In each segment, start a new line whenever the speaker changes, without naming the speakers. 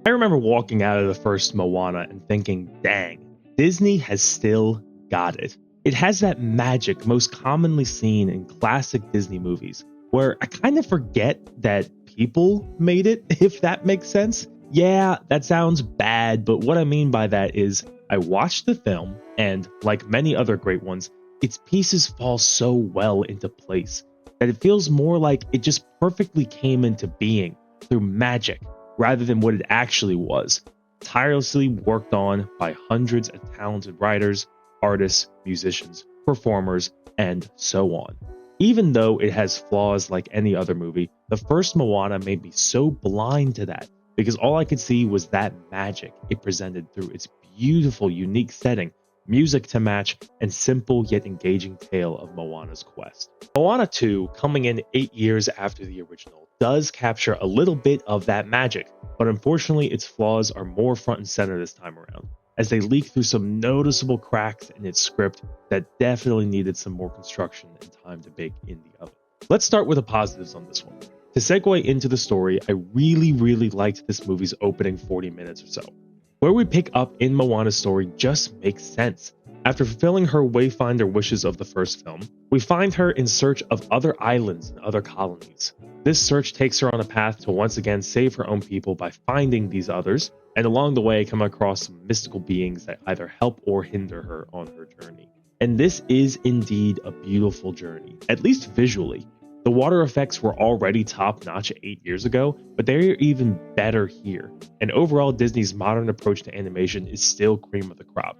I remember walking out of the first Moana and thinking, dang, Disney has still got it. It has that magic most commonly seen in classic Disney movies, where I kind of forget that people made it, if that makes sense. Yeah, that sounds bad, but what I mean by that is I watched the film, and like many other great ones, its pieces fall so well into place that it feels more like it just perfectly came into being through magic rather than what it actually was, tirelessly worked on by hundreds of talented writers, artists, musicians, performers, and so on. Even though it has flaws like any other movie, the first Moana made me so blind to that because all I could see was that magic it presented through its beautiful, unique setting, music to match, and simple yet engaging tale of Moana's quest. Moana 2, coming in 8 years after the original, does capture a little bit of that magic, but unfortunately its flaws are more front and center this time around, as they leak through some noticeable cracks in its script that definitely needed some more construction and time to bake in the oven. Let's start with the positives on this one. To segue into the story, I really liked this movie's opening 40 minutes or so. Where we pick up in Moana's story just makes sense. After fulfilling her Wayfinder wishes of the first film, we find her in search of other islands and other colonies. This search takes her on a path to once again save her own people by finding these others, and along the way come across some mystical beings that either help or hinder her on her journey. And this is indeed a beautiful journey, at least visually. The water effects were already top-notch 8 years ago, but they're even better here, and overall Disney's modern approach to animation is still cream of the crop.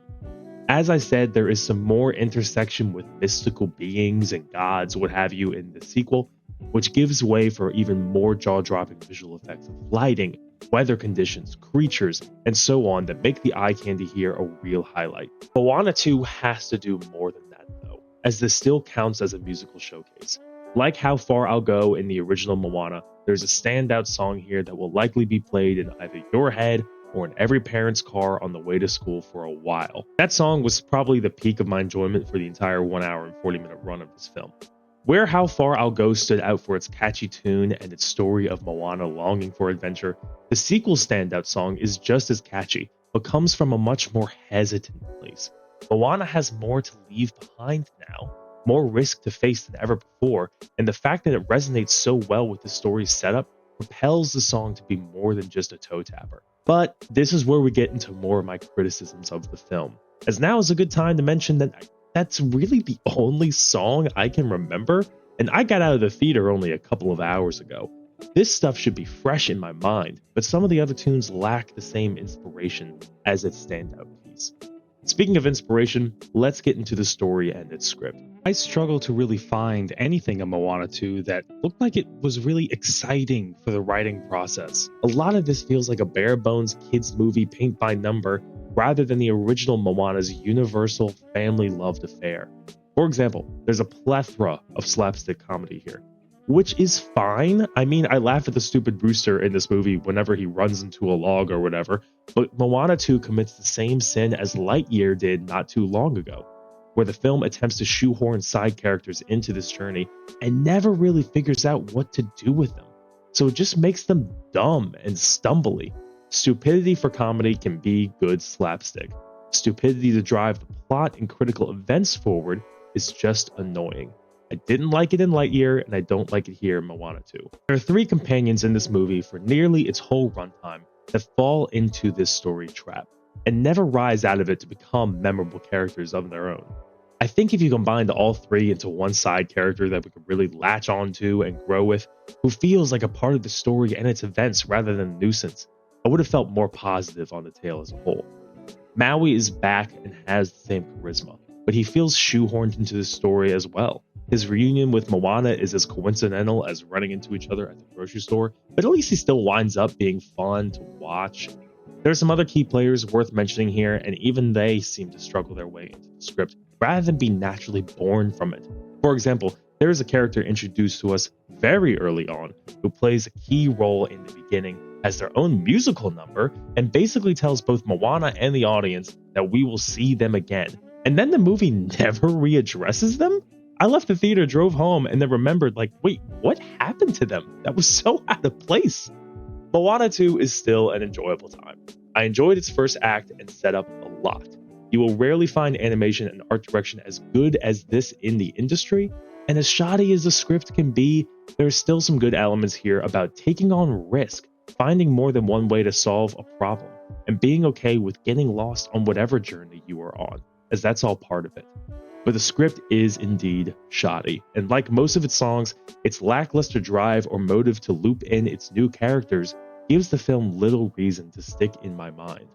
As I said, there is some more intersection with mystical beings and gods, what have you, in the sequel, which gives way for even more jaw-dropping visual effects of lighting, weather conditions, creatures, and so on that make the eye candy here a real highlight. Moana 2 has to do more than that though, as this still counts as a musical showcase. Like How Far I'll Go in the original Moana, there's a standout song here that will likely be played in either your head or in every parent's car on the way to school for a while. That song was probably the peak of my enjoyment for the entire 1 hour and 40-minute run of this film. Where How Far I'll Go stood out for its catchy tune and its story of Moana longing for adventure, the sequel standout song is just as catchy, but comes from a much more hesitant place. Moana has more to leave behind now, more risk to face than ever before, and the fact that it resonates so well with the story's setup propels the song to be more than just a toe tapper. But this is where we get into more of my criticisms of the film, as now is a good time to mention that that's really the only song I can remember, and I got out of the theater only a couple of hours ago. This stuff should be fresh in my mind, but some of the other tunes lack the same inspiration as its standout piece. Speaking of inspiration, let's get into the story and its script. I struggle to really find anything in Moana 2 that looked like it was really exciting for the writing process. A lot of this feels like a bare bones kids movie paint by number rather than the original Moana's universal family loved affair. For example, there's a plethora of slapstick comedy here, which is fine. I mean, I laugh at the stupid rooster in this movie whenever he runs into a log or whatever, but Moana 2 commits the same sin as Lightyear did not too long ago, where the film attempts to shoehorn side characters into this journey and never really figures out what to do with them. So it just makes them dumb and stumbly. Stupidity for comedy can be good slapstick. Stupidity to drive the plot and critical events forward is just annoying. I didn't like it in Lightyear, and I don't like it here in Moana 2. There are 3 companions in this movie for nearly its whole runtime that fall into this story trap, and never rise out of it to become memorable characters of their own. I think if you combined all 3 into one side character that we could really latch onto and grow with, who feels like a part of the story and its events rather than a nuisance, I would have felt more positive on the tale as a whole. Maui is back and has the same charisma, but he feels shoehorned into the story as well. His reunion with Moana is as coincidental as running into each other at the grocery store, but at least he still winds up being fun to watch. There are some other key players worth mentioning here, and even they seem to struggle their way into the script rather than be naturally born from it. For example, there is a character introduced to us very early on who plays a key role in the beginning as their own musical number and basically tells both Moana and the audience that we will see them again. And then the movie never readdresses them? I left the theater, drove home, and then remembered, like, wait, what happened to them? That was so out of place. Moana 2 is still an enjoyable time. I enjoyed its first act and setup a lot. You will rarely find animation and art direction as good as this in the industry, and as shoddy as the script can be, there are still some good elements here about taking on risk, finding more than one way to solve a problem, and being okay with getting lost on whatever journey you are on, as that's all part of it. But the script is indeed shoddy, and like most of its songs, its lackluster drive or motive to loop in its new characters gives the film little reason to stick in my mind.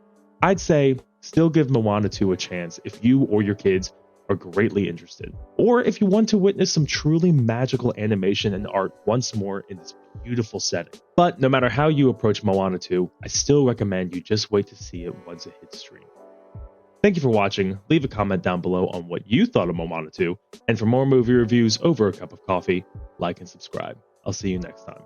I'd say still give Moana 2 a chance if you or your kids are greatly interested, or if you want to witness some truly magical animation and art once more in this beautiful setting. But no matter how you approach Moana 2, I still recommend you just wait to see it once it hits stream. Thank you for watching. Leave a comment down below on what you thought of Moana 2, and for more movie reviews over a cup of coffee, like and subscribe. I'll see you next time.